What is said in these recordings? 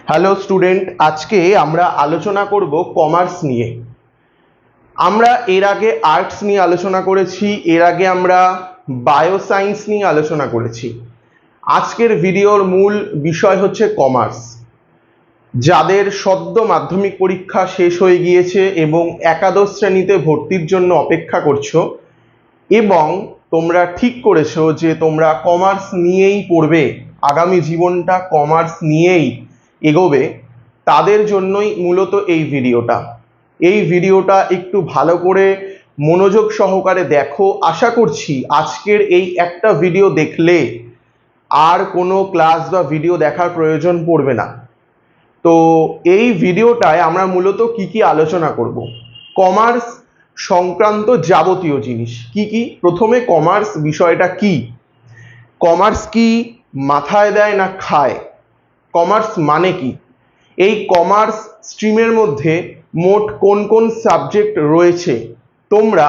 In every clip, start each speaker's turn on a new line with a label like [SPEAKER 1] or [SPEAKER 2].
[SPEAKER 1] Hello student, আজকে আমরা আলোচনা করব কমার্স নিয়ে। আমরা এর আগে আর্টস নিয়ে আলোচনা করেছি, এর আগে আমরা বায়োসায়েন্স নিয়ে আলোচনা করেছি। আজকের ভিডিওর মূল বিষয় হচ্ছে কমার্স। যাদের সদ্য মাধ্যমিক পরীক্ষা শেষ হয়ে গিয়েছে এবং একাদশ শ্রেণীতে ভর্তির জন্য অপেক্ষা করছো এবং তোমরা ঠিক করেছো যে তোমরা কমার্স নিয়েই পড়বে, আগামী জীবনটা কমার্স নিয়েই এগোবে, তাদের জন্যই মূলত এই ভিডিওটা। এই ভিডিওটা একটু ভালো করে মনোযোগ সহকারে দেখো। আশা করছি আজকের এই একটা ভিডিও দেখলে আর কোনো ক্লাস বা ভিডিও দেখার প্রয়োজন পড়বে না। তো এই ভিডিওটায় আমরা মূলত কি কি আলোচনা করব? কমার্স সংক্রান্ত যাবতীয় জিনিস কি কি। প্রথমে কমার্স বিষয়টা কি, কমার্স কি মাথায় দেয় না খায়, কমার্স মানে কি, এই কমার্স স্ট্রিমের মধ্যে মোট কোন কোন সাবজেক্ট রয়েছে, তোমরা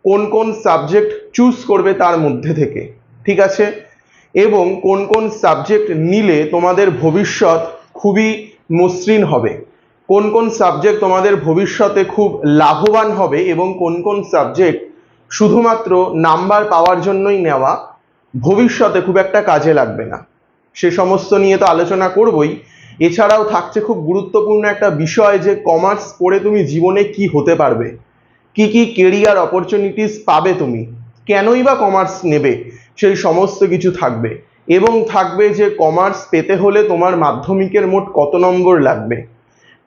[SPEAKER 1] কোন কোন সাবজেক্ট চুজ করবে তার মধ্যে থেকে, ঠিক আছে, এবং কোন কোন সাবজেক্ট নিলে তোমাদের ভবিষ্যৎ খুবই মসৃণ হবে, কোন কোন সাবজেক্ট তোমাদের ভবিষ্যতে খুব লাভবান হবে এবং কোন কোন সাবজেক্ট শুধুমাত্র নাম্বার পাওয়ার জন্যই নেওয়া, ভবিষ্যতে খুব একটা কাজে লাগবে না, সে সমস্ত নিয়ে তো আলোচনা করবই। এছাড়াও থাকছে খুব গুরুত্বপূর্ণ একটা বিষয় যে কমার্স পড়ে তুমি জীবনে কি হতে পারবে, কি কি কেরিয়ার অপরচুনিটিস পাবে, তুমি কেনই বা কমার্স নেবে, সেই সমস্ত কিছু থাকবে। এবং থাকবে যে কমার্স পেতে হলে তোমার মাধ্যমিকের মোট কত নম্বর লাগবে,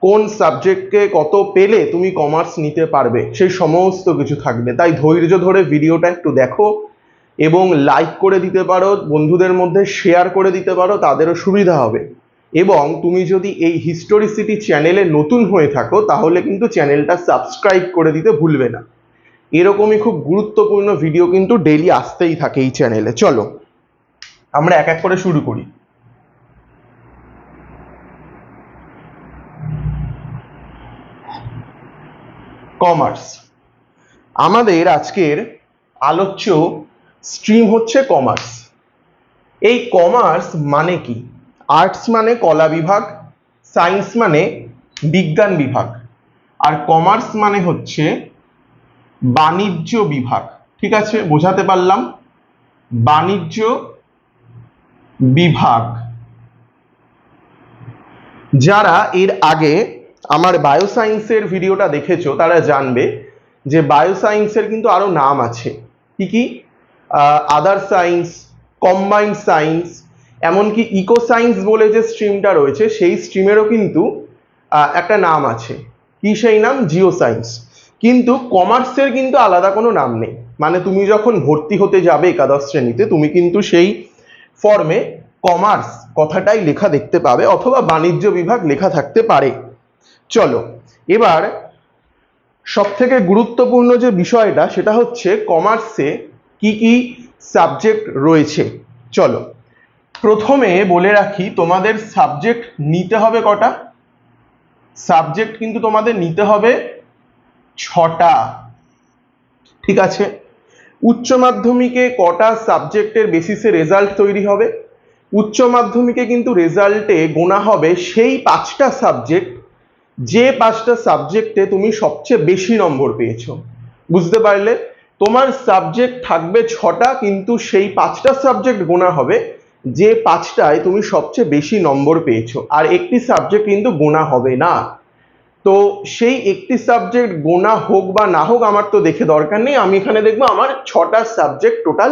[SPEAKER 1] কোন সাবজেক্টকে কত পেলে তুমি কমার্স নিতে পারবে, সেই সমস্ত কিছু থাকবে। তাই ধৈর্য ধরে ভিডিওটা একটু দেখো এবং লাইক করে দিতে পারো, বন্ধুদের মধ্যে শেয়ার করে দিতে পারো, তাদেরও সুবিধা হবে। এবং তুমি যদি এই হিস্টোরিসিটি চ্যানেলে নতুন হয়ে থাকো তাহলে কিন্তু চ্যানেলটা সাবস্ক্রাইব করে দিতে ভুলবে না। এরকমই খুব গুরুত্বপূর্ণ ভিডিও কিন্তু ডেইলি আসতেই থাকে এই চ্যানেলে। চলো আমরা এক এক করে শুরু করি। কমার্স, আমাদের আজকের আলোচ্য স্ট্রিম হচ্ছে কমার্স। এই কমার্স মানে কি? আর্টস মানে কলা বিভাগ, সায়েন্স মানে বিজ্ঞান বিভাগ, আর কমার্স মানে হচ্ছে বাণিজ্য বিভাগ। ঠিক আছে, বোঝাতে পারলাম? বাণিজ্য বিভাগ। যারা এর আগে আমার বায়োসায়েন্সের ভিডিওটা দেখেছো তারা জানবে যে বায়োসায়েন্সের কিন্তু আরো নাম আছে। কি কি? আদার সায়েন্স, কম্বাইন্ড সায়েন্স, এমনকি ইকো সায়েন্স বলে যে স্ট্রিমটা রয়েছে সেই স্ট্রিমেরও কিন্তু একটা নাম আছে। কি সেই নাম? জিও সায়েন্স। কিন্তু কমার্সের কিন্তু আলাদা কোনো নাম নেই। মানে তুমি যখন ভর্তি হতে যাবে একাদশ শ্রেণীতে তুমি কিন্তু সেই ফর্মে কমার্স কথাটাই লেখা দেখতে পাবে, অথবা বাণিজ্য বিভাগ লেখা থাকতে পারে। চলো এবার সব থেকে গুরুত্বপূর্ণ যে বিষয়টা সেটা হচ্ছে কমার্সে কি কি সাবজেক্ট রয়েছে। চলো প্রথমে বলে রাখি তোমাদের সাবজেক্ট নিতে হবে কটা। সাবজেক্ট কিন্তু তোমাদের নিতে হবে 6টা। ঠিক আছে, উচ্চ মাধ্যমিকে কটা সাবজেক্টের বেসিসে রেজাল্ট তৈরি হবে? উচ্চ মাধ্যমিকে কিন্তু রেজাল্টে গোনা হবে সেই 5টা সাবজেক্ট যে 5টা সাবজেক্টে তুমি সবচেয়ে বেশি নম্বর পেয়েছো। বুঝতে পারলে? তোমার সাবজেক্ট থাকবে 6টা, কিন্তু সেই 5টা সাবজেক্ট গোনা হবে যে 5টায় তুমি সবচেয়ে বেশি নম্বর পেয়েছো, আর একটি সাবজেক্ট কিন্তু গোনা হবে না। তো সেই একটি সাবজেক্ট গোনা হোক বা না হোক আমার তো দেখে দরকার নেই, আমি এখানে দেখবো আমার 6টা সাবজেক্ট টোটাল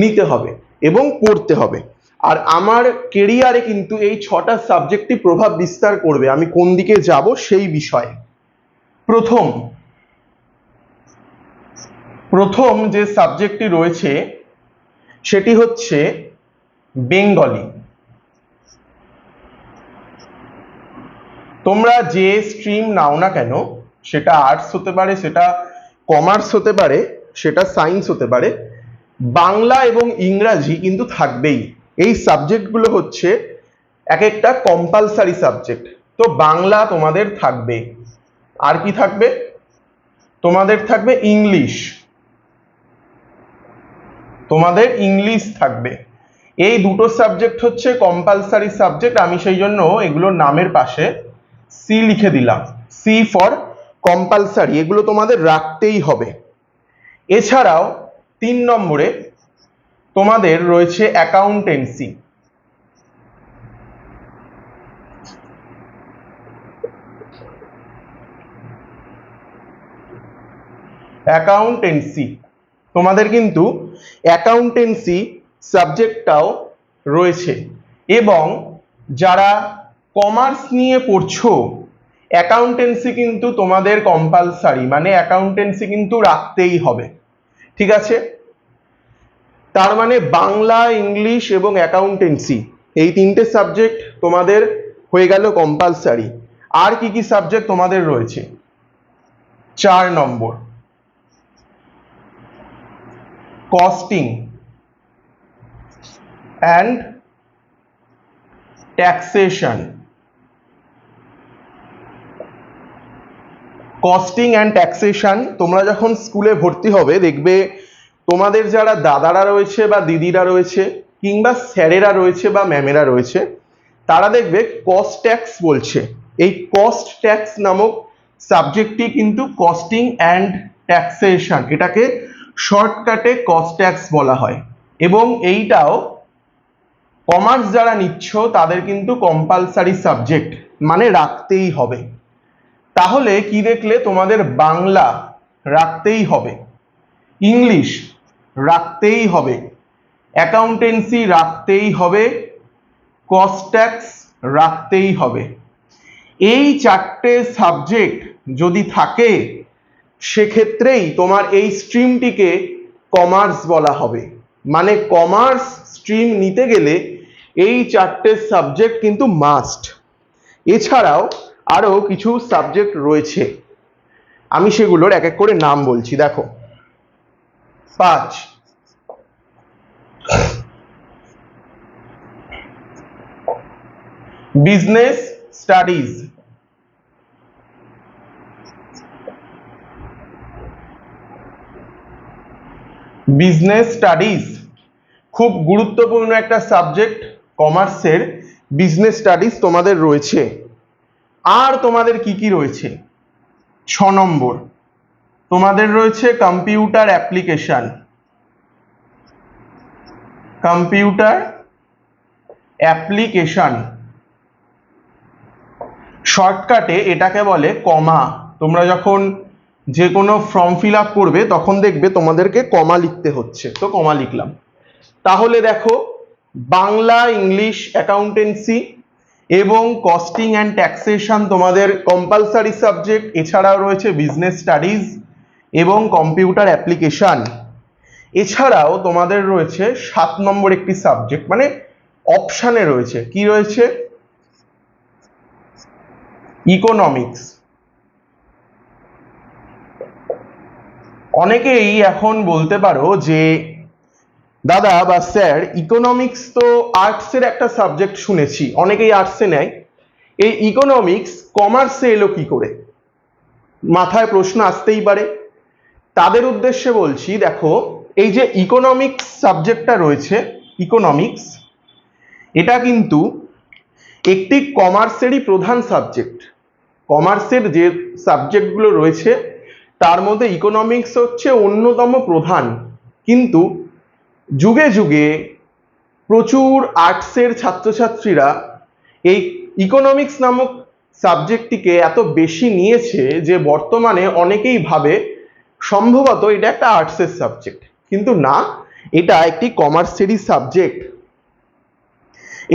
[SPEAKER 1] নিতে হবে এবং পড়তে হবে। আর আমার কেরিয়ারে কিন্তু এই 6টা সাবজেক্টই প্রভাব বিস্তার করবে আমি কোন দিকে যাব সেই বিষয়ে। প্রথম যে সাবজেক্টটি রয়েছে সেটি হচ্ছে বেঙ্গলি। তোমরা যে স্ট্রিম নাও না কেন, সেটা আর্টস হতে পারে, সেটা কমার্স হতে পারে, সেটা সায়েন্স হতে পারে, বাংলা এবং ইংরাজি কিন্তু থাকবেই। এই সাবজেক্টগুলো হচ্ছে এক একটা কম্পালসারি সাবজেক্ট। তো বাংলা তোমাদের থাকবে, আর কি থাকবে? তোমাদের থাকবে ইংলিশ, তোমাদের ইংলিশ থাকবে। এই দুটো সাবজেক্ট হচ্ছে কম্পালসারি সাবজেক্ট, আমি সেই জন্য এগুলোর নামের পাশে সি লিখে দিলাম, সি ফর কম্পালসারি, এগুলো তোমাদের রাখতেই হবে। এছাড়াও 3 নম্বরে তোমাদের রয়েছে অ্যাকাউন্টেন্সি। অ্যাকাউন্টেন্সি তোমাদের কিন্তু অ্যাকাউন্টেন্সি সাবজেক্টটাও রয়েছে, এবং যারা কমার্স নিয়ে পড়ছো অ্যাকাউন্টেন্সি কিন্তু তোমাদের কম্পালসারি, মানে অ্যাকাউন্টেন্সি কিন্তু রাখতেই হবে, ঠিক আছে? তার মানে বাংলা, ইংলিশ এবং অ্যাকাউন্টেন্সি এই 3টে সাবজেক্ট তোমাদের হয়ে গেল কম্পালসারি। আর কি কি সাবজেক্ট তোমাদের রয়েছে? 4 নম্বর costing and taxation. Costing and taxation তোমরা যখন স্কুলে ভর্তি হবে দেখবে তোমাদের যারা দাদারা রয়েছে বা দিদিরা রয়েছে কিংবা স্যারেরা রয়েছে বা ম্যামেরা রয়েছে, তারা দেখবে কস্ট ট্যাক্স বলছে। এই কস্ট ট্যাক্স নামক সাবজেক্টটি কিন্তু কস্টিং অ্যান্ড ট্যাক্সেশন, এটাকে শর্টকাটে কস্ট ট্যাক্স বলা হয়, এবং এইটাও কমার্স যারা নিচ্ছ তাদের কিন্তু কম্পালসারি সাবজেক্ট, মানে রাখতেই হবে। তাহলে কি দেখলে? তোমাদের বাংলা রাখতেই হবে, ইংলিশ রাখতেই হবে, অ্যাকাউন্টেন্সি রাখতেই হবে, কস্ট ট্যাক্স রাখতেই হবে। এই 4টে সাবজেক্ট যদি থাকে সেক্ষেত্রেই তোমার এই স্ট্রিমটিকে কমার্স বলা হবে। মানে কমার্স স্ট্রিম নিতে গেলে এই 4টে সাবজেক্ট কিন্তু মাস্ট। এছাড়াও আরো কিছু সাবজেক্ট রয়েছে, আমি সেগুলোর এক এক করে নাম বলছি। দেখো, 5 বিজনেস স্টাডিজ। বিজনেস স্টাডিজ খুব গুরুত্বপূর্ণ একটা সাবজেক্ট কমার্সের, বিজনেস স্টাডিজ তোমাদের রয়েছে। আর তোমাদের কি কি রয়েছে? 6 নম্বর তোমাদের রয়েছে কম্পিউটার অ্যাপ্লিকেশন। কম্পিউটার অ্যাপ্লিকেশন শর্টকাটে এটাকে বলে কমা। তোমরা যখন যে কোনো ফর্ম ফিল আপ করবে তখন দেখবে তোমাদেরকে কমা লিখতে হচ্ছে, তো কমা লিখলাম। তাহলে দেখো, বাংলা, ইংলিশ, অ্যাকাউন্টেন্সি এবং কস্টিং অ্যান্ড ট্যাক্সেশন তোমাদের কম্পালসারি সাবজেক্ট। এছাড়াও রয়েছে বিজনেস স্টাডিজ এবং কম্পিউটার অ্যাপ্লিকেশন। এছাড়াও তোমাদের রয়েছে 7 নম্বর একটি সাবজেক্ট, মানে অপশানে রয়েছে, কি রয়েছে? ইকোনমিক্স। অনেকেই এখন বলতে পারো যে দাদা বা স্যার, ইকোনমিক্স তো আর্টসের একটা সাবজেক্ট শুনেছি, অনেকেই আর্টসে নেয়, এই ইকোনমিক্স কমার্সে এলো কি করে? মাথায় প্রশ্ন আসতেই পারে। তাদের উদ্দেশ্যে বলছি, দেখো, এই যে ইকোনমিক্স সাবজেক্টটা রয়েছে, ইকোনমিক্স এটা কিন্তু একটি কমার্সেরই প্রধান সাবজেক্ট। কমার্সের যে সাবজেক্টগুলো রয়েছে তার মধ্যে ইকোনমিক্স হচ্ছে অন্যতম প্রধান, কিন্তু যুগে যুগে প্রচুর আর্টসের ছাত্রছাত্রীরা এই ইকোনমিক্স নামক সাবজেক্টটিকে এত বেশি নিয়েছে যে বর্তমানে অনেকেই ভাবে সম্ভবত এটা একটা আর্টসের সাবজেক্ট, কিন্তু না, এটা একটি কমার্সেরই সাবজেক্ট।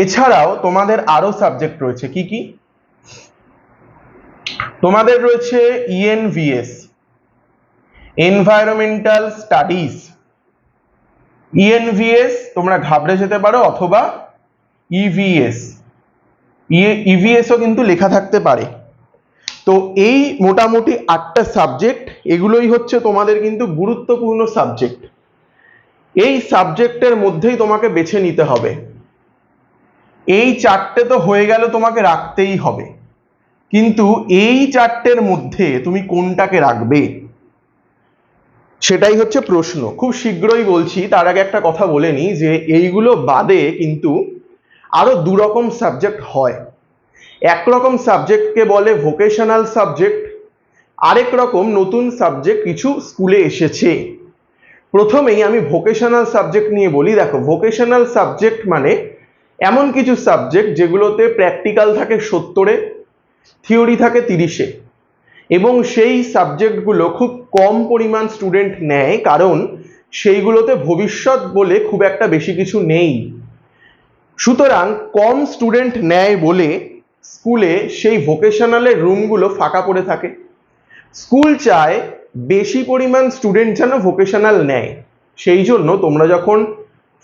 [SPEAKER 1] এছাড়াও তোমাদের আরো সাবজেক্ট রয়েছে, কি কি? তোমাদের রয়েছে ইএনভিএস, এনভায়রনমেন্টাল স্টাডিজ। ইএনভিএস তোমরা ঘাবড়ে যেতে পারো, অথবা ইভিএস, ইভিএসও কিন্তু লেখা থাকতে পারে। তো এই মোটামুটি 8টা সাবজেক্ট, এগুলোই হচ্ছে তোমাদের কিন্তু গুরুত্বপূর্ণ সাবজেক্ট। এই সাবজেক্টের মধ্যেই তোমাকে বেছে নিতে হবে। এই 4টে তো হয়ে গেল, তোমাকে রাখতেই হবে, কিন্তু এই 4টের মধ্যে তুমি কোনটাকে রাখবে সেটাই হচ্ছে প্রশ্ন। খুব শীঘ্রই বলছি, তার আগে একটা কথা বলে নিই যে এইগুলো বাদে কিন্তু আরো দু রকম সাবজেক্ট হয়। একরকম সাবজেক্টকে বলে ভোকেশনাল সাবজেক্ট, আরেক রকম নতুন সাবজেক্ট কিছু স্কুলে এসেছে। প্রথমেই আমি ভোকেশনাল সাবজেক্ট নিয়ে বলি। দেখো, ভোকেশনাল সাবজেক্ট মানে এমন কিছু সাবজেক্ট যেগুলোতে প্র্যাকটিক্যাল থাকে 70-এ, থিওরি থাকে 30-এ, এবং সেই সাবজেক্টগুলো খুব কম পরিমাণ স্টুডেন্ট নেয়, কারণ সেইগুলোতে ভবিষ্যৎ বলে খুব একটা বেশি কিছু নেই। সুতরাং কম স্টুডেন্ট নেয় বলে স্কুলে সেই ভোকেশনালের রুমগুলো ফাঁকা পড়ে থাকে। স্কুল চায় বেশি পরিমাণ স্টুডেন্ট যেন ভোকেশনাল নেয়। সেই জন্য তোমরা যখন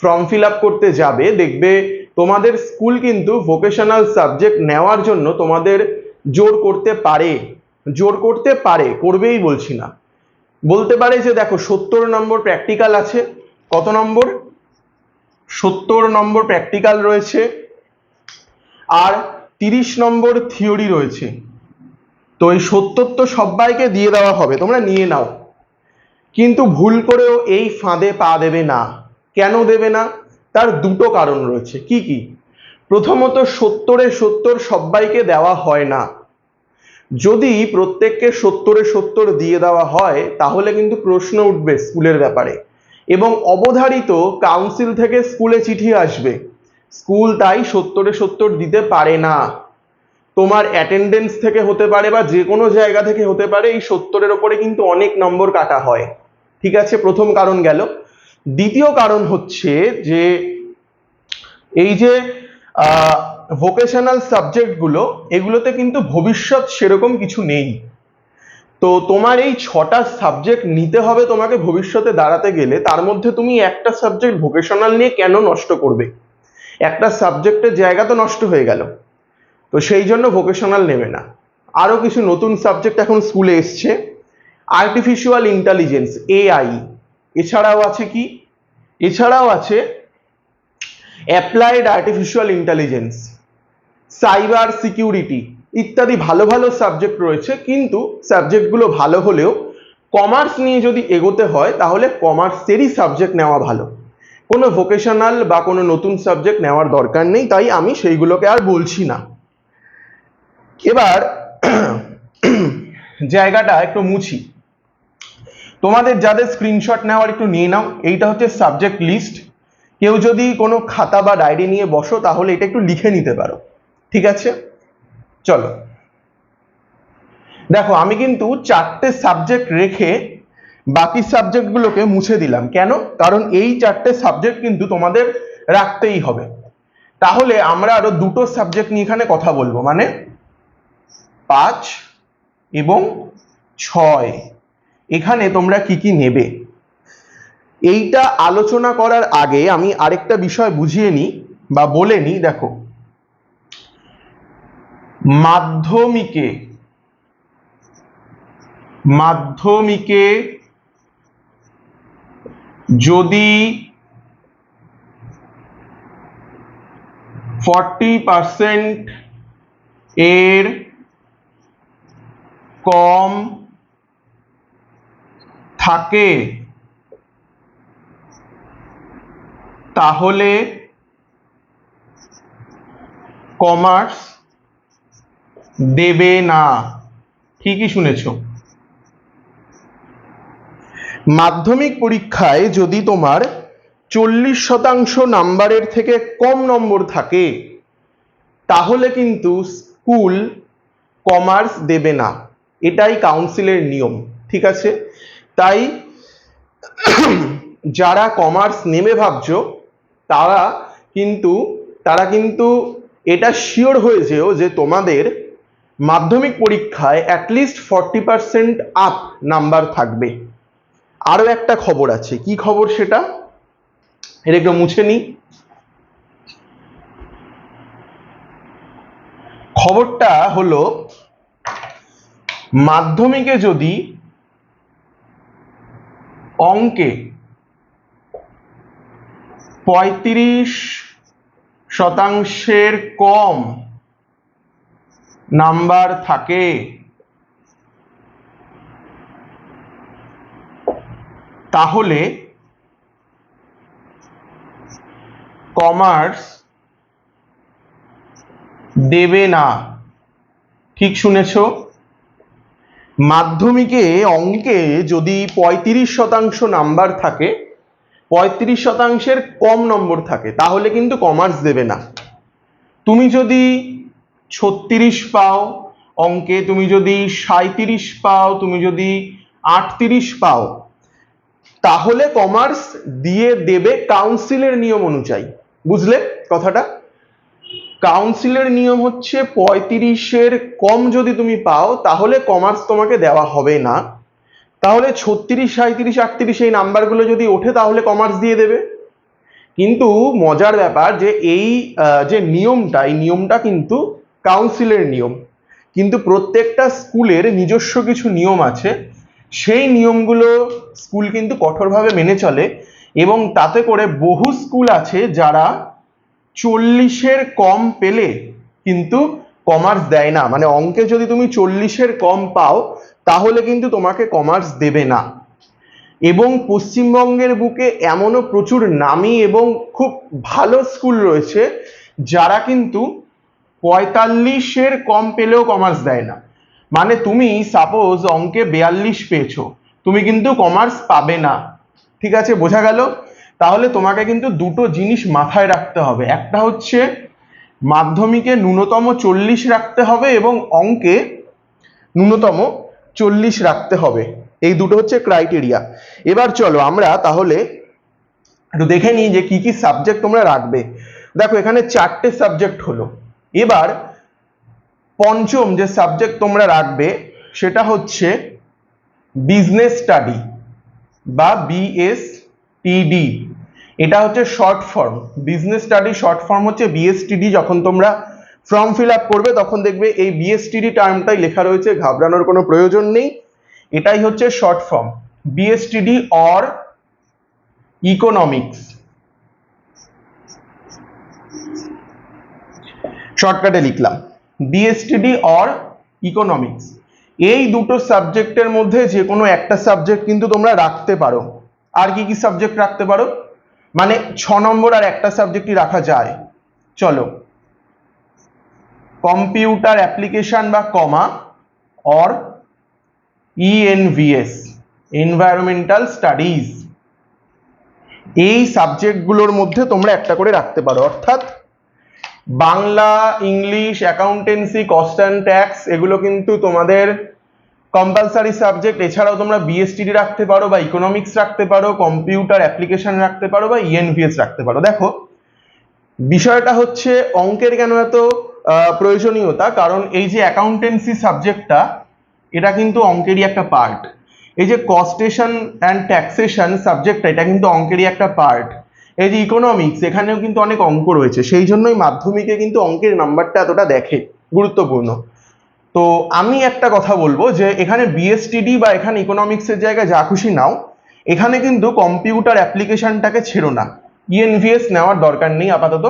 [SPEAKER 1] ফর্ম ফিল আপ করতে যাবে, দেখবে তোমাদের স্কুল কিন্তু ভোকেশনাল সাবজেক্ট নেওয়ার জন্য তোমাদের জোর করতে পারে, করবেই বলছি না, বলতে পারে যে দেখো 70 নম্বর প্র্যাকটিক্যাল আছে। কত নম্বর? 70 নম্বর প্র্যাকটিক্যাল রয়েছে, আর 30 নম্বর থিওরি রয়েছে। তো এই 70 তো সবাইকে দিয়ে দেওয়া হবে, তোমরা নিয়ে নাও। কিন্তু ভুল করেও এই ফাঁদে পা দেবে না। কেন দেবে না? তার দুটো কারণ রয়েছে। কি কি? প্রথমত, 70-এ 70 সবাইকে দেওয়া হয় না। যদি প্রত্যেককে 70-এ 70 দিয়ে দেওয়া হয়, তাহলে কিন্তু প্রশ্ন উঠবে স্কুলের ব্যাপারে, এবং অবধারিত কাউন্সিল থেকে স্কুলে চিঠি আসবে। স্কুল তাই 70-এ 70 দিতে পারে না। তোমার অ্যাটেন্ডেন্স থেকে হতে পারে বা যে কোনো জায়গা থেকে হতে পারে, এই 70-এর ওপরে কিন্তু অনেক নম্বর কাটা হয়। ঠিক আছে, প্রথম কারণ গেল। দ্বিতীয় কারণ হচ্ছে যে এই যে ভোকেশনাল সাবজেক্টগুলো, এগুলোতে কিন্তু ভবিষ্যৎ সেরকম কিছু নেই। তো তোমার এই 6টা সাবজেক্ট নিতে হবে তোমাকে ভবিষ্যতে দাঁড়াতে গেলে। তার মধ্যে তুমি একটা সাবজেক্ট ভোকেশনাল নিয়ে কেন নষ্ট করবে? একটা সাবজেক্টের জায়গা তো নষ্ট হয়ে গেল। তো সেই জন্য ভোকেশনাল নেবে না। আরো কিছু নতুন সাবজেক্ট এখন স্কুলে এসছে। Artificial intelligence, AI. এছাড়াও আছে কি? এছাড়াও আছে applied artificial intelligence, cyber security ইত্যাদি ভালো ভালো সাবজেক্ট রয়েছে। কিন্তু সাবজেক্টগুলো ভালো হলেও কমার্স নিয়ে যদি এগোতে হয়, তাহলে কমার্সেরই সাবজেক্ট নেওয়া ভালো। কোনো ভোকেশনাল বা কোনো নতুন সাবজেক্ট নেওয়ার দরকার নেই, তাই আমি সেইগুলোকে আর বলছি না। এবার জায়গাটা একটু মুছি। তোমাদের যাদের স্ক্রিনশট নেওয়ার একটু নিয়ে নাও। এইটা হচ্ছে সাবজেক্ট লিস্ট। কেউ যদি কোনো খাতা বা ডায়েরি নিয়ে বসো, তাহলে এটা একটু লিখে নিতে পারো। ঠিক আছে, চলো। দেখো, আমি কিন্তু 4টে সাবজেক্ট রেখে বাকি সাবজেক্টগুলোকে মুছে দিলাম। কেন? কারণ এই 4টে সাবজেক্ট কিন্তু তোমাদের রাখতেই হবে। তাহলে আমরা আরো দুটো সাবজেক্ট নিয়ে এখানে কথা বলবো, মানে 5 এবং 6। এখানে তোমরা কি কি নেবে এইটা আলোচনা করার আগে আমি আরেকটা বিষয় বুঝিয়ে নিই বা বলে নিই। দেখো, মাধ্যমিকে যদি 40% এর কম থাকে, তাহলে কমার্স দেবে না। ঠিকই শুনেছো। মাধ্যমিক পরীক্ষায় যদি তোমার 40% নাম্বারের থেকে কম নম্বর থাকে, তাহলে কিন্তু স্কুল কমার্স দেবে না। এটাই কাউন্সিলের নিয়ম। ঠিক আছে, তাই যারা কমার্স নেবে ভাবছো, তারা কিন্তু এটা শিওর হয়ে যেও যে তোমাদের মাধ্যমিক পরীক্ষায় অ্যাটলিস্ট 40% আপ নাম্বার থাকবে। আরো একটা খবর আছে। কি খবর সেটা? এটা একটু মুছে নিই। খবরটা হলো, মাধ্যমিকে যদি অঙ্কে 35% কম নাম্বার থাকে, তাহলে কমার্স দেবে না। ঠিক শুনেছো, মাধ্যমিকে অঙ্কে যদি 35% নাম্বার থাকে, 35%-এর কম নম্বর থাকে, তাহলে কিন্তু কমার্স দেবে না। তুমি যদি 36 পাও অঙ্কে, তুমি যদি 37 পাও, তুমি যদি 38 পাও, তাহলে কমার্স দিয়ে দেবে কাউন্সিলের নিয়ম অনুযায়ী। বুঝলে কথাটা? কাউন্সিলের নিয়ম হচ্ছে 35-এর কম যদি তুমি পাও তাহলে কমার্স তোমাকে দেওয়া হবে না। তাহলে 36, 37, 38 এই নাম্বারগুলো যদি ওঠে তাহলে কমার্স দিয়ে দেবে। কিন্তু মজার ব্যাপার যে এই যে নিয়মটা, এই নিয়মটা কিন্তু কাউন্সিলের নিয়ম, কিন্তু প্রত্যেকটা স্কুলের নিজস্ব কিছু নিয়ম আছে। সেই নিয়মগুলো স্কুল কিন্তু কঠোরভাবে মেনে চলে, এবং তাতে করে বহু স্কুল আছে যারা 40-এর কম পেলে কিন্তু কমার্স দেয় না। মানে অঙ্কে যদি তুমি 40-এর কম পাও তাহলে কিন্তু তোমাকে কমার্স দেবে না। এবং পশ্চিমবঙ্গের বুকে এমনও প্রচুর নামী এবং খুব ভালো স্কুল রয়েছে যারা কিন্তু 45-এর কম পেলেও কমার্স দেয় না। মানে তুমি সাপোজ অঙ্কে 42 পেয়েছো, তুমি কিন্তু কমার্স পাবে না। ঠিক আছে, বোঝা গেল? তাহলে তোমাকে কিন্তু দুটো জিনিস মাথায় রাখতে হবে, একটা হচ্ছে মাধ্যমিকে ন্যূনতম 40 রাখতে হবে এবং অঙ্কে ন্যূনতম 40 রাখতে হবে। এই দুটো হচ্ছে ক্রাইটেরিয়া। এবার চলো আমরা তাহলে একটু দেখে নিই যে কি কি সাবজেক্ট তোমরা রাখবে। দেখো এখানে 4টে সাবজেক্ট হলো। এবার পঞ্চম যে সাবজেক্ট তোমরা রাখবে সেটা হচ্ছে বিজনেস স্টাডি বা বিএসটিডি। এটা হচ্ছে short form. Business study short form হচ্ছে বিএসটিডি। যখন তোমরা ফর্ম ফিল আপ করবে তখন দেখবে এই বিএসটিডি টার্মটাই লেখা রয়েছে, ঘাবড়ানোর কোনো প্রয়োজন নেই। এটাই হচ্ছে শর্ট ফর্ম, বিএসটিডি অর ইকোনমিক্স। শর্টকাটে লিখলাম বিএসটিডি অর ইকোনমিক্স। এই দুটো সাবজেক্টের মধ্যে যে কোনো একটা সাবজেক্ট কিন্তু তোমরা রাখতে পারো। আর কি কি সাবজেক্ট রাখতে পারো, মানে 6 নম্বর আর একটা সাবজেক্টই রাখা যায়। চলো, কম্পিউটার অ্যাপ্লিকেশন বা কমা অর ইএনভিএস, এনভায়রনমেন্টাল স্টাডিজ। এই সাবজেক্টগুলোর মধ্যে তোমরা একটা করে রাখতে পারো। অর্থাৎ Bangla, English, accountancy, cost and tax এগুলো কিন্তু তোমাদের কম্পালসারি সাবজেক্ট। এছাড়াও তোমরা বিএসটিডি রাখতে পারো বা ইকোনমিক্স রাখতে পারো, কম্পিউটার অ্যাপ্লিকেশন রাখতে পারো বা ইএনভিএস রাখতে পারো। দেখো বিষয়টা হচ্ছে অঙ্কের কেন এত প্রয়োজনীয়তা, কারণ এই যে অ্যাকাউন্টেন্সি সাবজেক্টটা এটা কিন্তু অঙ্কেরই একটা পার্ট। এই যে কস্টেশন অ্যান্ড ট্যাক্সেশন সাবজেক্টটা এটা কিন্তু অঙ্কেরই একটা পার্ট। এই যে ইকোনমিক্স এখানেও কিন্তু অনেক অঙ্ক রয়েছে, সেই জন্যই মাধ্যমিকে কিন্তু অঙ্কের নাম্বারটা এতটা দেখে, গুরুত্বপূর্ণ। তো আমি একটা কথা বলবো যে এখানে বিএসটিডি বা এখানে ইকোনমিক্সের জায়গায় যা খুশি নাও, এখানে কিন্তু কম্পিউটার অ্যাপ্লিকেশনটাকে ছেড়ো না। ইএনভিএস নেওয়ার দরকার নেই আপাতত,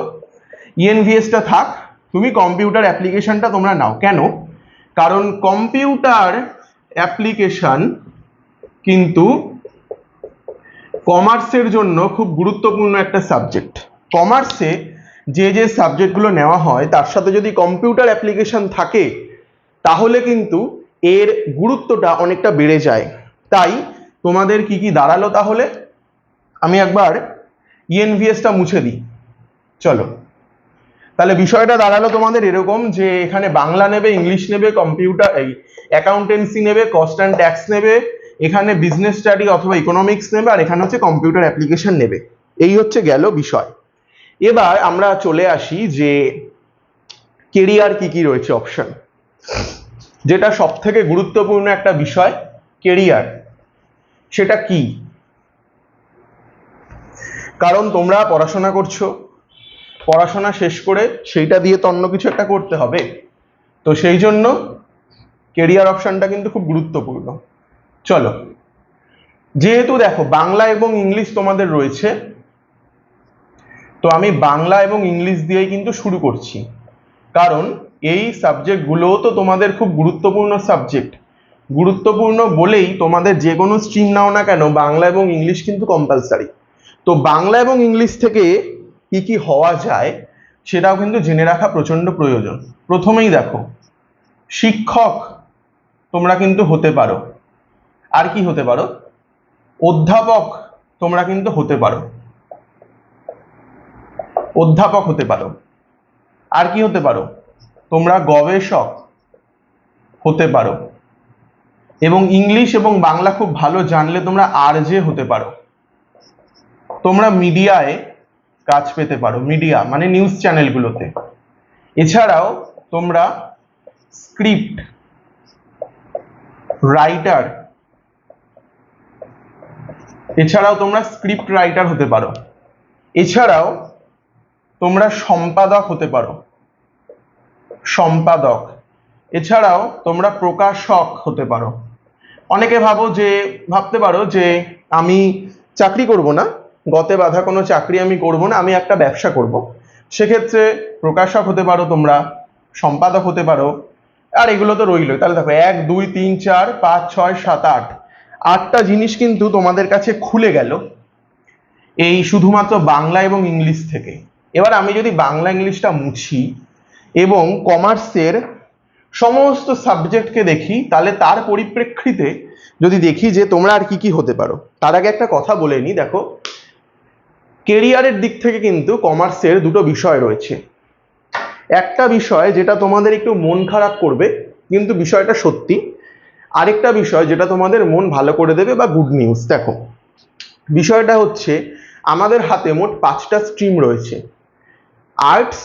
[SPEAKER 1] ইএনভিএসটা থাক, তুমি কম্পিউটার অ্যাপ্লিকেশনটা তোমরা নাও। কেন? কারণ কম্পিউটার অ্যাপ্লিকেশন কিন্তু কমার্সের জন্য খুব গুরুত্বপূর্ণ একটা সাবজেক্ট। কমার্সে যে যে সাবজেক্টগুলো নেওয়া হয় তার সাথে যদি কম্পিউটার অ্যাপ্লিকেশন থাকে তাহলে কিন্তু এর গুরুত্বটা অনেকটা বেড়ে যায়। তাই তোমাদের কি কি দাঁড়ালো, তাহলে আমি একবার ইএনভিএসটা মুছে দিই। চলো, তাহলে বিষয়টা দাঁড়ালো তোমাদের এরকম যে এখানে বাংলা নেবে, ইংলিশ নেবে, কম্পিউটার এই অ্যাকাউন্টেন্সি নেবে, কস্ট অ্যান্ড ট্যাক্স নেবে, এখানে বিজনেস স্টাডি অথবা ইকোনমিক্স নেবে, আর এখানে হচ্ছে কম্পিউটার অ্যাপ্লিকেশন নেবে। এই হচ্ছে গেল বিষয়। এবার আমরা চলে আসি যে কেরিয়ার কি কি রয়েছে অপশন, যেটা সব থেকে গুরুত্বপূর্ণ একটা বিষয় কেরিয়ার। সেটা কি? কারণ তোমরা পড়াশোনা করছো, পড়াশোনা শেষ করে সেইটা দিয়ে তো অন্য কিছু একটা করতে হবে, তো সেই জন্য কেরিয়ার অপশনটা কিন্তু খুব গুরুত্বপূর্ণ। চলো, যেহেতু দেখো বাংলা এবং ইংলিশ তোমাদের রয়েছে, তো আমি বাংলা এবং ইংলিশ দিয়েই কিন্তু শুরু করছি, কারণ এই সাবজেক্টগুলোও তো তোমাদের খুব গুরুত্বপূর্ণ সাবজেক্ট। গুরুত্বপূর্ণ বলেই তোমাদের যে কোনো স্ট্রিম নাও না কেন বাংলা এবং ইংলিশ কিন্তু কম্পালসারি। তো বাংলা এবং ইংলিশ থেকে কি কি হওয়া যায় সেটাও কিন্তু জেনে রাখা প্রচন্ড প্রয়োজন। প্রথমেই দেখো, শিক্ষক তোমরা কিন্তু হতে পারো। আর কি হতে পারো? অধ্যাপক তোমরা কিন্তু হতে পারো, অধ্যাপক হতে পারো। আর কি হতে পারো? তোমরা গবেষক হতে পারো। এবং ইংলিশ এবং বাংলা খুব ভালো জানলে তোমরা আরজে হতে পারো। তোমরা মিডিয়ায় কাজ পেতে পারো, মিডিয়া মানে নিউজ চ্যানেলগুলোতে। এছাড়াও তোমরা স্ক্রিপ্ট রাইটার, এছাড়াও তোমরা স্ক্রিপ্ট রাইটার হতে পারো। এছাড়াও তোমরা সম্পাদক হতে পারো, সম্পাদক। এছাড়াও তোমরা প্রকাশক হতে পারো। অনেকে ভাবতে পারো যে আমি চাকরি করব না, গতে বাঁধা কোনো চাকরি আমি করব না, আমি একটা ব্যবসা করব। সেক্ষেত্রে প্রকাশক হতে পারো তোমরা, সম্পাদক হতে পারো। আর এগুলো তো রইলই। তাহলে দেখো 1 2 3 4 5 6 7 8, 8টা জিনিস কিন্তু তোমাদের কাছে খুলে গেল এই শুধুমাত্র বাংলা এবং ইংলিশ থেকে। এবার আমি যদি বাংলা ইংলিশটা মুছি এবং কমার্সের সমস্ত সাবজেক্টকে দেখি, তাহলে তার পরিপ্রেক্ষিতে যদি দেখি যে তোমরা আর কি কি হতে পারো। তার আগে একটা কথা বলে নিই, দেখো কেরিয়ারের দিক থেকে কিন্তু কমার্সের দুটো বিষয় রয়েছে। একটা বিষয় যেটা তোমাদের একটু মন খারাপ করবে কিন্তু বিষয়টা সত্যি, আরেকটা বিষয় যেটা তোমাদের মন ভালো করে দেবে বা গুড নিউজ। দেখো বিষয়টা হচ্ছে আমাদের হাতে মোট 5টা স্ট্রিম রয়েছে: arts,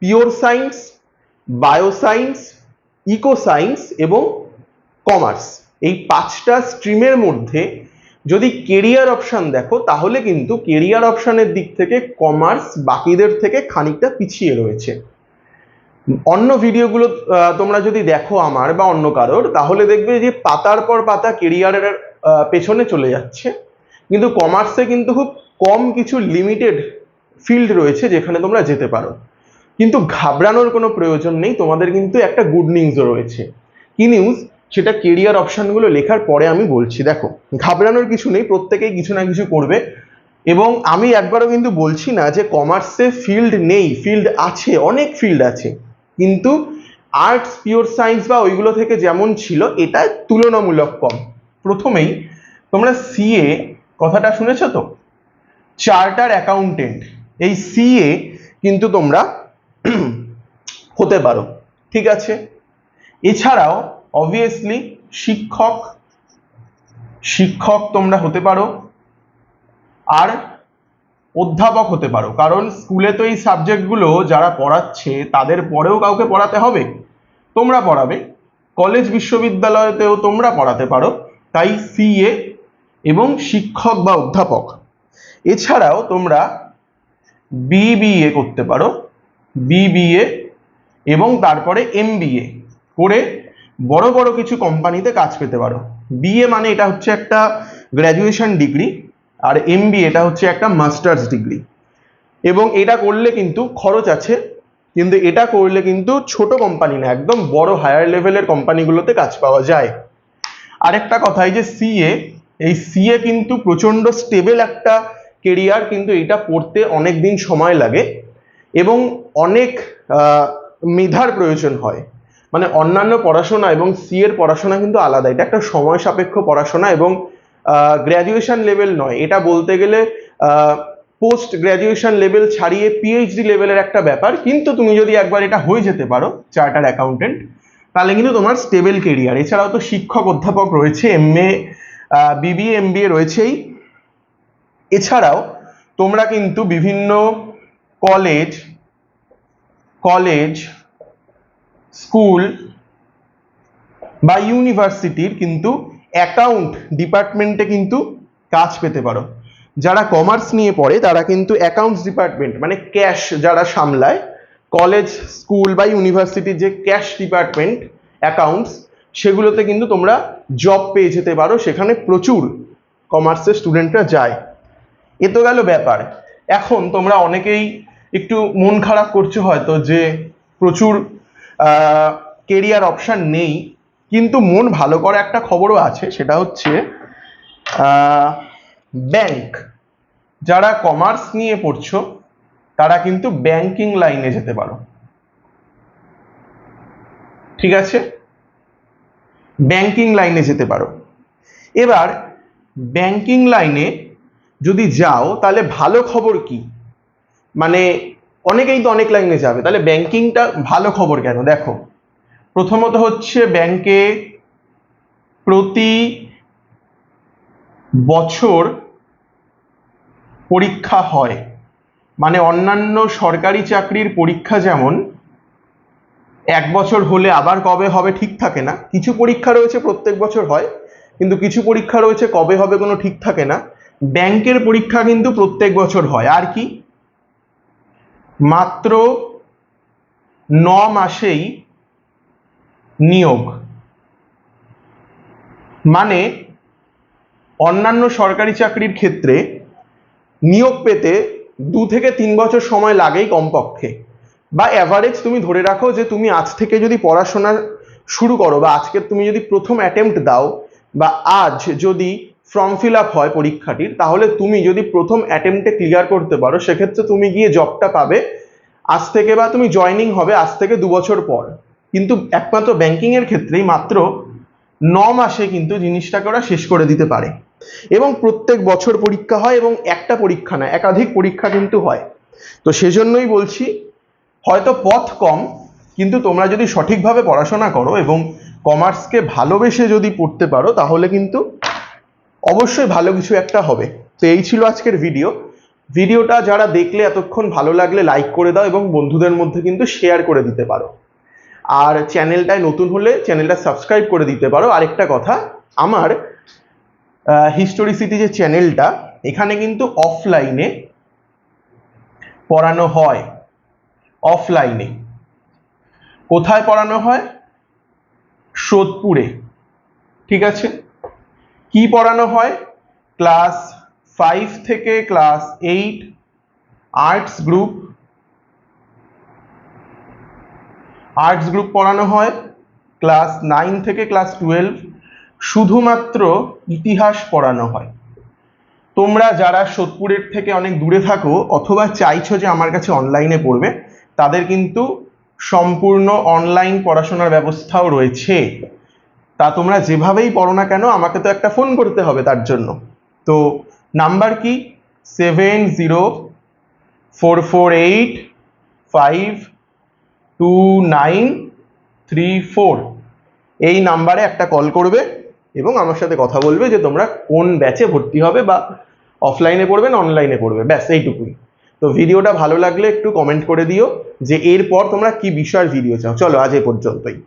[SPEAKER 1] pure science, bioscience, eco science এবং কমার্স। এই 5টা স্ট্রিমের মধ্যে যদি কেরিয়ার অপশন দেখো, তাহলে কিন্তু কেরিয়ার অপশনের দিক থেকে কমার্স বাকিদের থেকে খানিকটা পিছিয়ে রয়েছে। অন্য ভিডিওগুলো তোমরা যদি দেখো আমার বা অন্য কারোর, তাহলে দেখবে যে পাতার পর পাতা কেরিয়ারের পেছনে চলে যাচ্ছে। কিন্তু কমার্সে কিন্তু খুব কম কিছু লিমিটেড ফিল্ড রয়েছে যেখানে তোমরা যেতে পারো। কিন্তু ঘাবড়ানোর কোনো প্রয়োজন নেই, তোমাদের কিন্তু একটা গুড নিউজও রয়েছে। কি নিউজ? সেটা কেরিয়ার অপশনগুলো লেখার পরে আমি বলছি। দেখো ঘাবড়ানোর কিছু নেই, প্রত্যেকেই কিছু না কিছু করবে। এবং আমি একবারও কিন্তু বলছি না যে কমার্সে ফিল্ড নেই, ফিল্ড আছে, অনেক ফিল্ড আছে। কিন্তু আর্টস, পিওর সায়েন্স বা ওইগুলো থেকে যেমন ছিল, এটা তুলনামূলক কম। প্রথমেই তোমরা সিএ কথাটা শুনেছো তো, চার্টার অ্যাকাউন্টেন্ট। এই সিএ কিন্তু তোমরা হতে পারো, ঠিক আছে? এছাড়াও অবভিয়াসলি শিক্ষক, শিক্ষক তোমরা হতে পারো। আর অধ্যাপক হতে পারো, কারণ স্কুলে তো এই সাবজেক্টগুলো যারা পড়াচ্ছে তাদের পরেও কাউকে পড়াতে হবে, তোমরা পড়াবে। কলেজ বিশ্ববিদ্যালয়তেও তোমরা পড়াতে পারো, তাই সিএ এবং শিক্ষক বা অধ্যাপক। এছাড়াও তোমরা বিবিএ করতে পারো, বিবিএ এবং তারপরে এমবিএ করে বড় বড় কিছু কোম্পানিতে কাজ পেতে পারো। বিএ মানে এটা হচ্ছে একটা গ্র্যাজুয়েশন ডিগ্রি, আর এমবিএ এটা হচ্ছে একটা মাস্টার্স ডিগ্রি। এবং এটা করলে কিন্তু খরচ আছে, কিন্তু এটা করলে কিন্তু ছোট কোম্পানি না, একদম বড় হায়ার লেভেলের কোম্পানিগুলোতে কাজ পাওয়া যায়। আরেকটা কথা, এই যে সিএ, এই সিএ কিন্তু প্রচন্ড স্টেবল একটা কেরিয়ার, কিন্তু এটা পড়তে অনেক দিন সময় লাগে এবং অনেক মেধার প্রয়োজন হয়। মানে অন্যান্য পড়াশোনা এবং সিএর পড়াশোনা কিন্তু আলাদা, এটা একটা সময় সাপেক্ষ পড়াশোনা এবং গ্র্যাজুয়েশন লেভেল নয়, এটা বলতে গেলে পোস্ট গ্র্যাজুয়েশন লেভেল ছাড়িয়ে পিএইচডি লেভেলের একটা ব্যাপার। কিন্তু তুমি যদি একবার এটা হয়ে যেতে পারো চার্টার্ড অ্যাকাউন্টেন্ট, তাহলে কিন্তু তোমার স্টেবল কেরিয়ার। এছাড়াও তো শিক্ষক অধ্যাপক রয়েছে, এমএ, বিবিএ, এমবিএ রয়েছেই। এছাড়াও তোমরা কিন্তু বিভিন্ন কলেজ, স্কুল বা ইউনিভার্সিটির কিন্তু অ্যাকাউন্ট ডিপার্টমেন্টে কিন্তু কাজ পেতে পারো। যারা কমার্স নিয়ে পড়ে তারা কিন্তু অ্যাকাউন্টস ডিপার্টমেন্ট মানে ক্যাশ যারা সামলায়, কলেজ, স্কুল বা ইউনিভার্সিটির যে ক্যাশ ডিপার্টমেন্ট, অ্যাকাউন্টস, সেগুলোতে কিন্তু তোমরা জব পেয়ে যেতে পারো। সেখানে প্রচুর কমার্সের স্টুডেন্টরা যায়। এ তো গেল ব্যাপার। এখন তোমরা অনেকেই একটু মন খারাপ করছো হয়তো যে প্রচুর কেরিয়ার অপশন নেই। কিন্তু মন ভালো করা একটা খবরও আছে, সেটা হচ্ছে ব্যাংক, যারা কমার্স নিয়ে পড়ছো তারা কিন্তু ব্যাংকিং লাইনে যেতে পারো। ঠিক আছে, ব্যাংকিং লাইনে যেতে পারো। এবার ব্যাংকিং লাইনে যদি যাও তাহলে ভালো খবর কি, মানে অনেকেই তো অনেক লাইনে যাবে, তাহলে ব্যাংকিংটা ভালো খবর কেন? দেখো, প্রথমত হচ্ছে ব্যাংকে প্রতি বছর পরীক্ষা হয়, মানে অন্যান্য সরকারি চাকরির পরীক্ষা যেমন এক বছর হলে আবার কবে হবে ঠিক থাকে না, কিছু পরীক্ষা রয়েছে প্রত্যেক বছর হয়, কিন্তু কিছু পরীক্ষা রয়েছে কবে হবে কোনো ঠিক থাকে না। ব্যাংকের পরীক্ষা কিন্তু প্রত্যেক বছর হয়। আর কি, মাত্র 9 মাসেই নিয়োগ, মানে অন্যান্য সরকারি চাকরির ক্ষেত্রে নিয়োগ পেতে 2 থেকে 3 বছর সময় লাগেই কমপক্ষে, বা অ্যাভারেজ তুমি ধরে রাখো যে তুমি আজ থেকে যদি পড়াশোনা শুরু করো, বা আজকে তুমি যদি প্রথম অ্যাটেম্প্ট দাও, বা আজ যদি ফর্ম ফিল আপ হয় পরীক্ষাটির, তাহলে তুমি যদি প্রথম অ্যাটেম্পটে ক্লিয়ার করতে পারো সেক্ষেত্রে তুমি গিয়ে জবটা পাবে আজ থেকে, বা তুমি জয়নিং হবে আজ থেকে 2 বছর পর। কিন্তু একমাত্র ব্যাংকিং এর ক্ষেত্রেই মাত্র 9 মাসে কিন্তু জিনিসটাকে ওরা শেষ করে দিতে পারে, এবং প্রত্যেক বছর পরীক্ষা হয়, এবং একটা পরীক্ষা না একাধিক পরীক্ষা কিন্তু হয়। তো সেজন্যই বলছি, হয়তো পথ কম, কিন্তু তোমরা যদি সঠিকভাবে পড়াশোনা করো এবং কমার্সকে ভালোবেসে যদি পড়তে পারো তাহলে কিন্তু অবশ্যই ভালো কিছু একটা হবে। তো এই ছিল আজকের ভিডিওটা যারা দেখলে এতক্ষণ ভালো লাগলে লাইক করে দাও এবং বন্ধুদের মধ্যে কিন্তু শেয়ার করে দিতে পারো, আর চ্যানেলটায় নতুন হলে চ্যানেলটা সাবস্ক্রাইব করে দিতে পারো। আরেকটা কথা, আমার হিস্টোরিসিটি যে চ্যানেলটা, এখানে কিন্তু অফলাইনে পড়ানো হয়। অফলাইনে কোথায় পড়ানো হয়? সোদপুরে। ঠিক আছে, কি পড়ানো হয়? ক্লাস 5 থেকে ক্লাস 8 আর্টস গ্রুপ পড়ানো হয়। ক্লাস 9 থেকে ক্লাস 12 শুধুমাত্র ইতিহাস পড়ানো হয়। তোমরা যারা সোদপুরের থেকে অনেক দূরে থাকো অথবা চাইছো যে আমার কাছে অনলাইনে পড়বে, তাদের কিন্তু সম্পূর্ণ অনলাইন পড়াশোনার ব্যবস্থাও রয়েছে। তা তোমরা যেভাবেই পড়ো না কেন আমাকে তো একটা ফোন করতে হবে তার জন্য। তো নাম্বার কি? 7044852934, এই নাম্বারে একটা কল করবে এবং আমার সাথে কথা বলবে যে তোমরা কোন ব্যাচে ভর্তি হবে, বা অফলাইনে পড়বে না অনলাইনে পড়বে, ব্যাস এইটুকুই। তো ভিডিওটা ভালো লাগলে একটু কমেন্ট করে দিও যে এরপর তোমরা কি বিষয়ের ভিডিও চাও। চলো আজ এই পর্যন্তই।